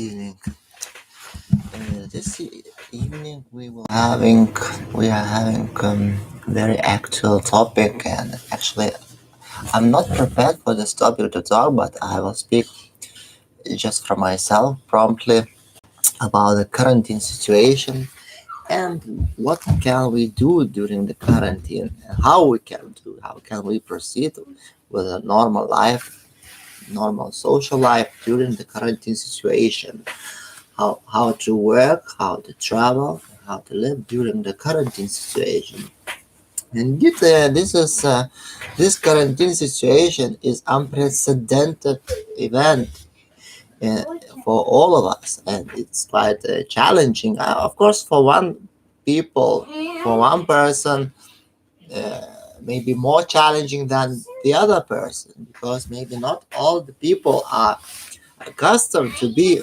evening. This evening we are having very actual topic, and actually I'm not prepared for this topic to talk, but I will speak just for myself promptly about the quarantine situation and what can we do during the quarantine, and how can we proceed with a normal life, normal social life during the quarantine situation. How to work, how to travel, how to live during the quarantine situation. Indeed, this quarantine situation is unprecedented event uh, for all of us, and it's quite challenging. Of course, for one person, uh, maybe more challenging than the other person, because maybe not all the people are accustomed to be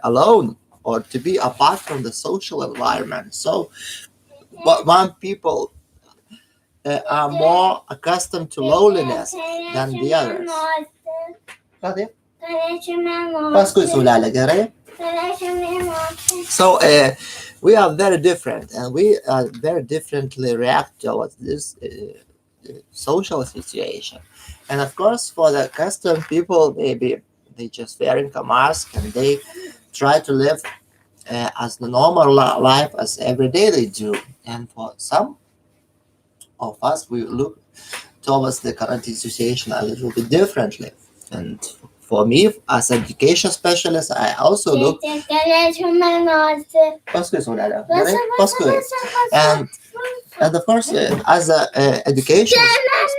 alone, or to be apart from the social environment. So, but one people are more accustomed to loneliness than the others. Ką tai? Paskui saulelė, gerai? So we are very different, and we very differently react towards this social situation. And of course, for the custom people, maybe they just wearing a mask and they try to live as the normal life as every day they do. And for some of us, we look towards the quarantine situation a little bit differently. And for me, as education specialist, I also look. Paskui, saulelė, gerai? Paskui. And of course, as an education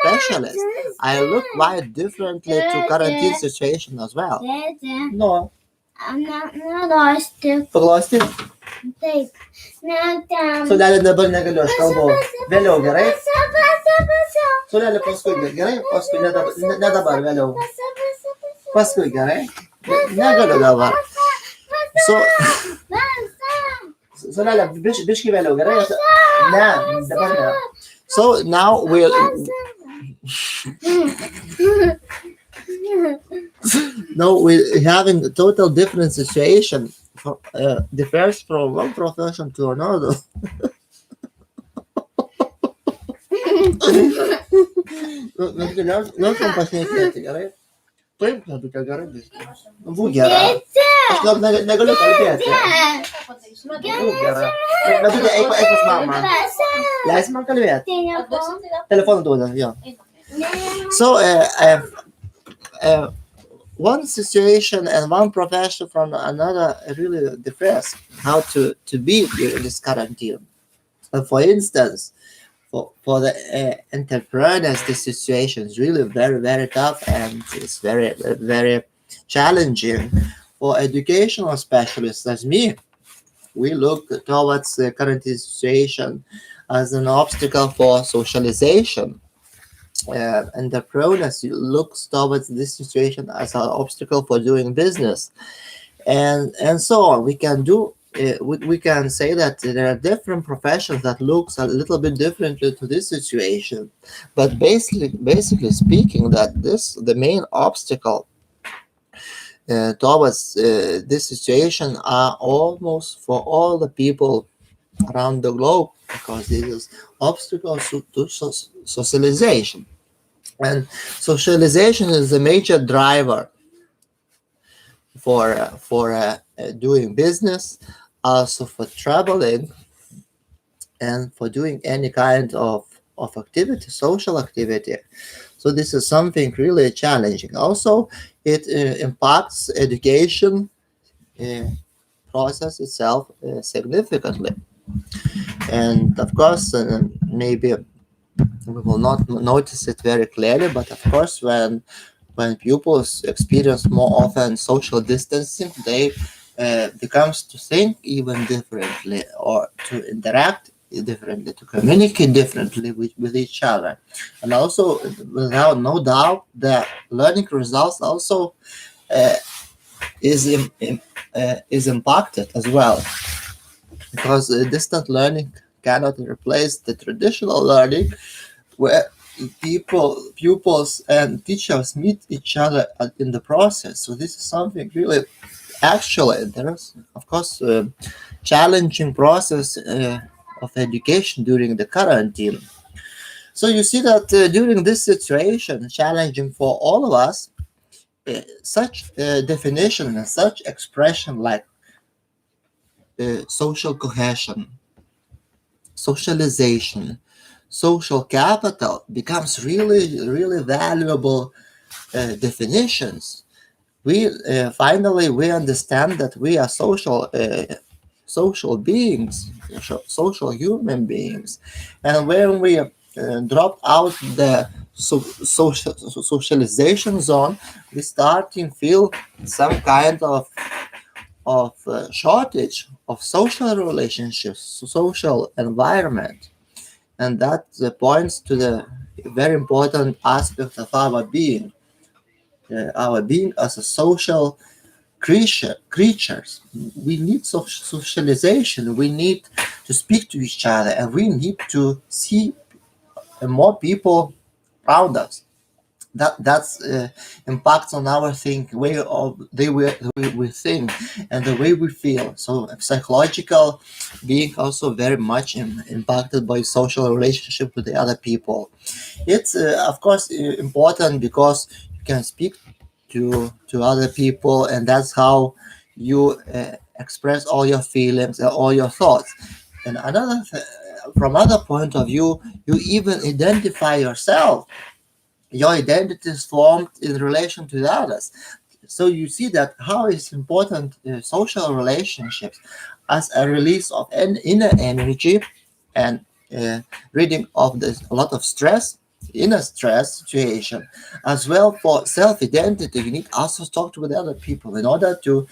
specialist, I look quite differently to quarantine situation as well. No. Paglosti? Taip. Saulelė, dabar negaliu, aš kalbu. Vėliau, gerai? Saulelė, paskui, gerai? Paskui, ne dabar, vėliau. Paskui, gerai? Negaliu dabar. So, Saulelė, biški vėliau, gerai? Ne, dabar ne. So now we're having a total different situation. Differs from one profession to another. Nors man pašnekėti, gerai? Taip, nedukia gerai biškai. Būk gera. Aš negaliu kalbėti. Būk gera. Nedukia, eik pas mamą. Leisi man kalbėti. Telefoną duoda, jo. So, one situation and one profession from another really differs how to be during this quarantine. For instance, for the entrepreneurs, this situation is really very, very tough, and it's very, very challenging. For educational specialists as me, we look towards the quarantine situation as an obstacle for socialization. Entrepreneurs looks towards this situation as an obstacle for doing business, and so on. We can say that there are different professions that looks a little bit differently to this situation, but basically speaking, that the main obstacle towards this situation are almost for all the people around the globe, because this is obstacles to socialization. And socialization is a major driver for doing business, also for traveling, and for doing any kind of activity, social activity. So this is something really challenging. Also, it impacts education process itself significantly. And of course, maybe we will not notice it very clearly, but of course, when pupils experience more often social distancing, they becomes to think even differently, or to interact differently, to communicate differently with each other. And also, without no doubt, the learning results also uh, is impacted as well, because distant learning cannot replace the traditional learning, where pupils and teachers meet each other in the process. So this is something really actually there's of course a challenging process of education during the quarantine. So you see that during this situation, challenging for all of us, such definition and such expression like social cohesion, socialization, social capital becomes really valuable definitions. We finally we understand that we are social beings, social human beings, and when we drop out the socialization zone, we start to feel some kind of shortage of social relationships, social environment, and that points to the very important aspect of our being as a social creatures. We need socialization. We need to speak to each other, and we need to see more people around us. That's impacts on our way of the way we think and the way we feel. So psychological being also very much impacted by social relationship with the other people. It's of course important because you can speak to other people, and that's how you express all your feelings and all your thoughts. And from other point of view, you even identify yourself. Your identity is formed in relation to the others. So you see that how it's important social relationships as a release of an inner energy and reading of a lot of stress, inner stress situation, as well for self-identity. You need also to talk to the other people in order to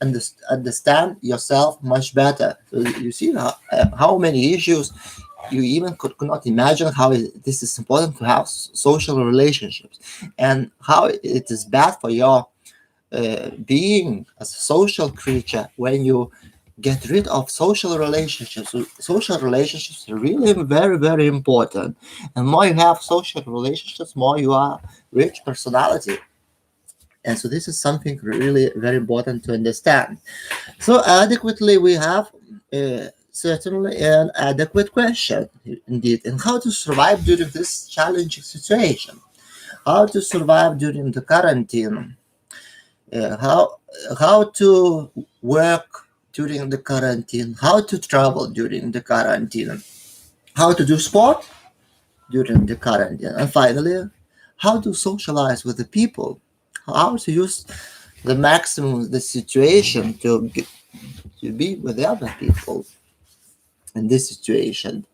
understand yourself much better. So you see how many issues you even could not imagine how this is important to have social relationships, and how it is bad for your being as a social creature when you get rid of social relationships. So social relationships are really very important, and more you have social relationships, more you are rich personality. And so this is something really very important to understand. So adequately, we have certainly an adequate question indeed, and how to survive during this challenging situation, how to survive during the quarantine, how to work during the quarantine, how to travel during the quarantine, how to do sport during the quarantine, and finally, how to socialize with the people, how to use the maximum the situation to be with the other people in this situation.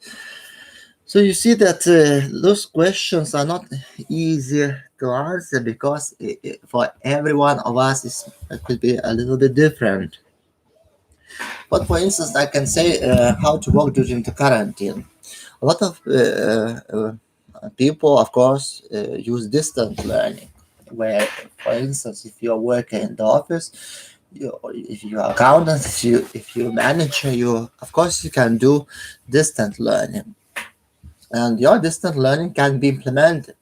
So you see that those questions are not easy to answer because for every one of us it could be a little bit different. But for instance, I can say how to work during the quarantine. A lot of people, of course, use distant learning, where, for instance, if you're working in the office, if you're accountant, if you manager, you of course you can do distant learning, and your distant learning can be implemented.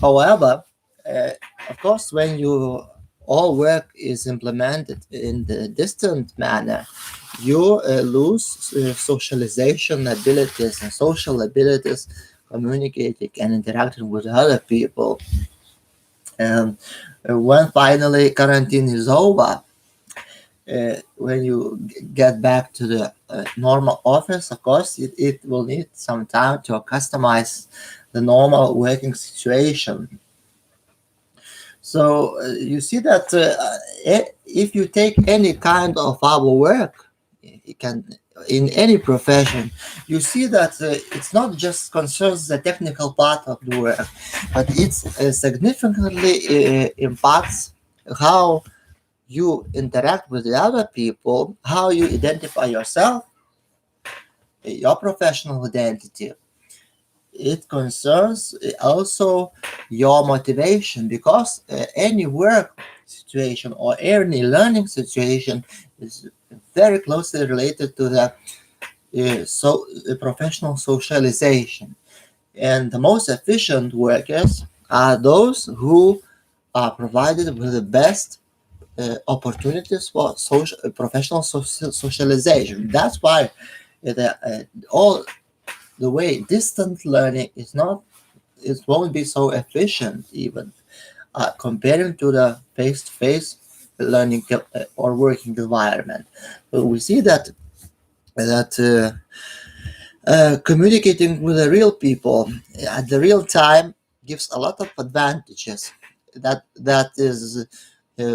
However, uh, of course, when you all work is implemented in the distant manner, you lose socialization abilities and social abilities, communicating and interacting with other people. And when finally quarantine is over, when you get back to the normal office, of course, it will need some time to customize the normal working situation. So you see that if you take any kind of our work, it can in any profession, you see that it's not just concerns the technical part of the work, but it's significantly impacts how you interact with the other people, how you identify yourself, your professional identity. It concerns also your motivation, because any work situation or any learning situation is very closely related to the professional socialization. And the most efficient workers are those who are provided with the best opportunities for professional socialization. That's why all the way distant learning is not, it won't be so efficient even comparing to the face-to-face learning or working environment. So we see that communicating with the real people at the real time gives a lot of advantages that is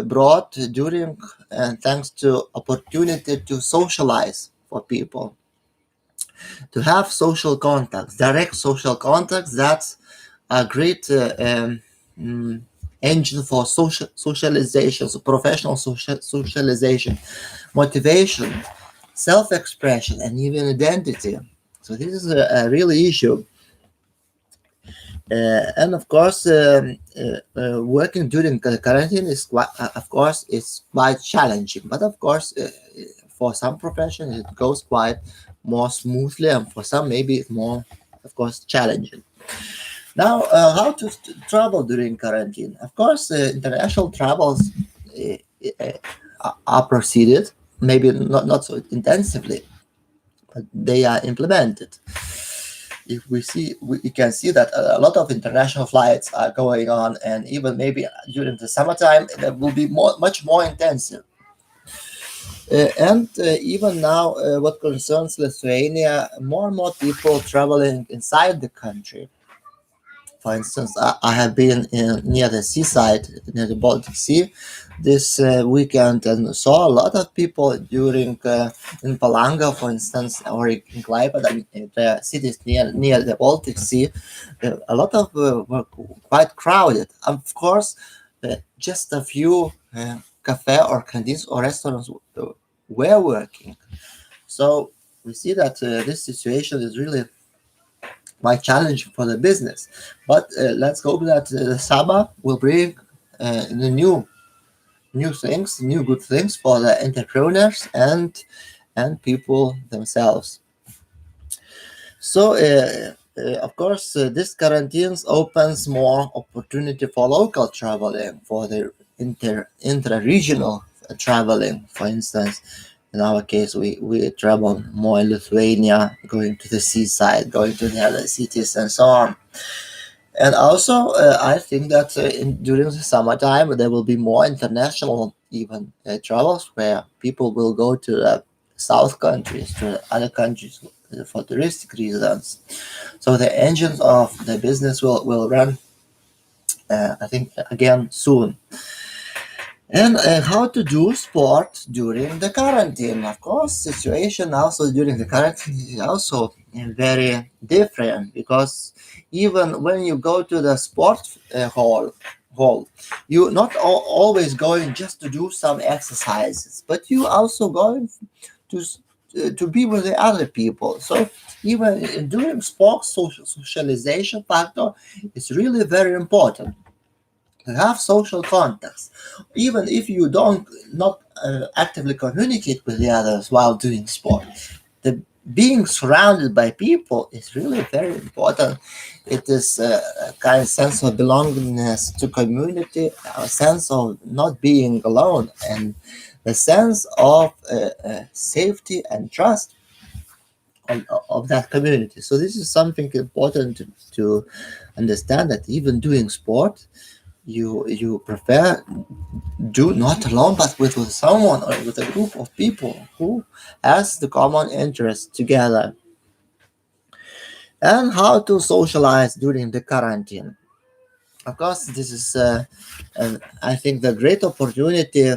brought during and thanks to opportunity to socialize for people, to have social contacts, direct social contacts. That's a great mm, engine for socialization, so professional socialization, motivation, self-expression, and even identity. So this is a real issue. And of course, working during the quarantine is quite, of course, it's quite challenging. But of course, for some professions, it goes quite more smoothly, and for some, maybe it's more, of course, challenging. Now, how to travel during quarantine? Of course, international travels are proceeded, maybe not so intensively, but they are implemented. If we see, we can see that a lot of international flights are going on, and even maybe during the summertime, that will be much more intensive. And even now, what concerns Lithuania, more and more people traveling inside the country. For instance, I have been near the seaside, near the Baltic Sea, this weekend, and saw a lot of people during in Palanga, for instance, or in Klaipėda, the cities near the Baltic Sea. A lot of were quite crowded. Of course, just a few cafe or canteens or restaurants were working. So we see that this situation is really quite challenging for the business. But let's hope that the summer will bring the new things, new good things for the entrepreneurs and people themselves. So, of course, this quarantines opens more opportunity for local traveling, for the intra-regional traveling. For instance, in our case, we travel more in Lithuania, going to the seaside, going to the other cities, and so on. And also, I think that during the summertime there will be more international even travels where people will go to the south countries, to other countries for touristic reasons. So the engines of the business will run, I think, again soon. And how to do sport during the quarantine. Of course, situation also during the quarantine is also very different because even when you go to the sport hall, you not always going just to do some exercises, but you also going to to be with the other people. So even during sports, socialization factor is really very important to have social contacts, even if you don't not actively communicate with the others while doing sport. The being surrounded by people is really very important. It is a kind of sense of belongingness to community, a sense of not being alone, and the sense of safety and trust of that community. So this is something important to understand, that even doing sport, you prefer do not alone but with someone or with a group of people who has the common interest together. And how to socialize during the quarantine. Of course, this is I think the great opportunity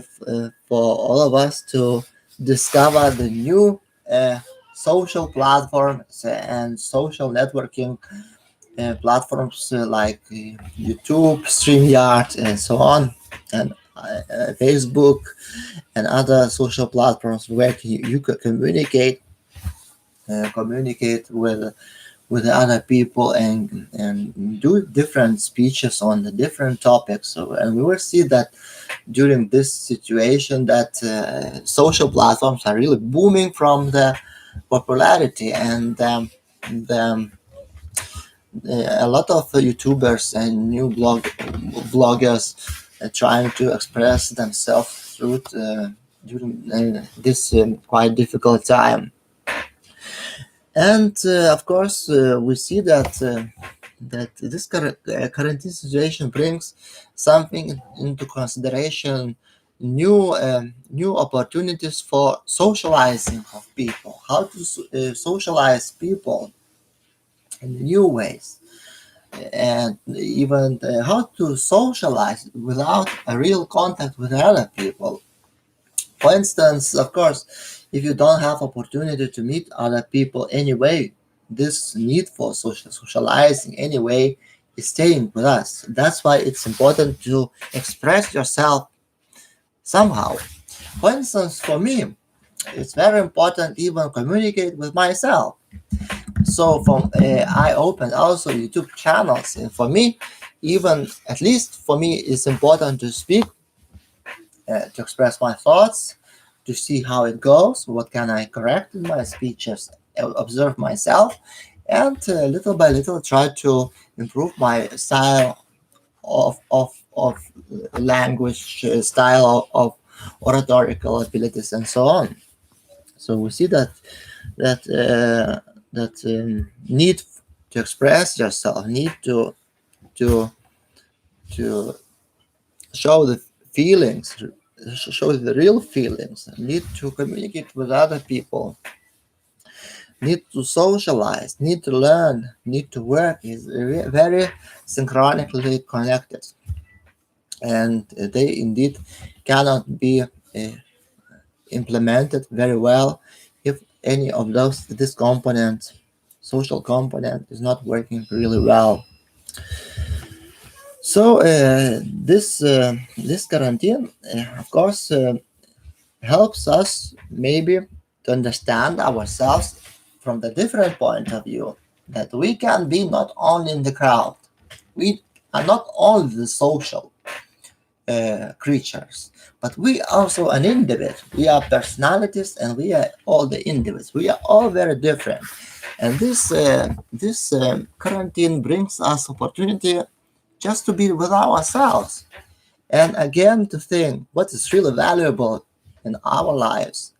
for all of us to discover the new social platforms and social networking platforms like YouTube, StreamYard, and so on, and Facebook and other social platforms where you can communicate with the other people and do different speeches on the different topics. So, and we will see that during this situation that social platforms are really booming from the popularity and the a lot of YouTubers and new bloggers trying to express themselves through during this quite difficult time. And of course, we see that this quarantine situation brings something into consideration, new opportunities for socializing of people, how to socialize people in new ways, and even how to socialize without a real contact with other people. For instance, of course, if you don't have opportunity to meet other people anyway, this need for socializing anyway is staying with us. That's why it's important to express yourself somehow. For instance, for me, it's very important even communicate with myself. So from I opened also YouTube channels, and for me, even at least for me, it's important to speak, to express my thoughts, to see how it goes, what can I correct in my speeches, observe myself, and little by little try to improve my style of language, style of oratorical abilities, and so on. So we see that need to express yourself, need to to show the feelings, show the real feelings, need to communicate with other people, need to socialize, need to learn, need to work is very synchronically connected, and they indeed cannot be implemented very well if any of those this component, social component, is not working really well. So this quarantine, of course, helps us maybe to understand ourselves from the different point of view, that we can be not only in the crowd, we are not only the social creatures, but we also an individual. We are personalities, and we are all the individuals. We are all very different, and this quarantine brings us opportunity just to be with ourselves, and again to think what is really valuable in our lives,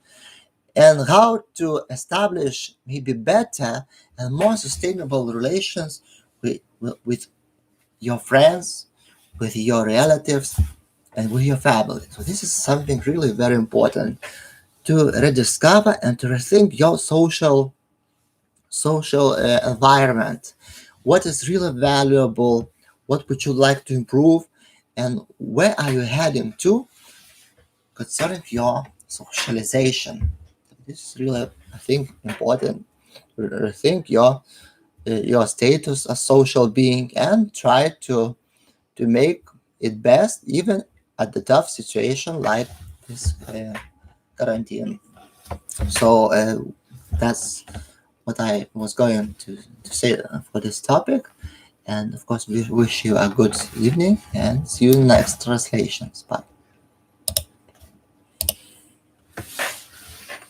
and how to establish maybe better and more sustainable relations with your friends, with your relatives, and with your family. So this is something really very important to rediscover and to rethink your social environment. What is really valuable? What would you like to improve? And where are you heading to concerning your socialization? This is really, I think, important to rethink your status as social being and try to make it best even at the tough situation like this quarantine. So that's what I was going to say for this topic. And of course, we wish you a good evening and see you in next translations. Bye.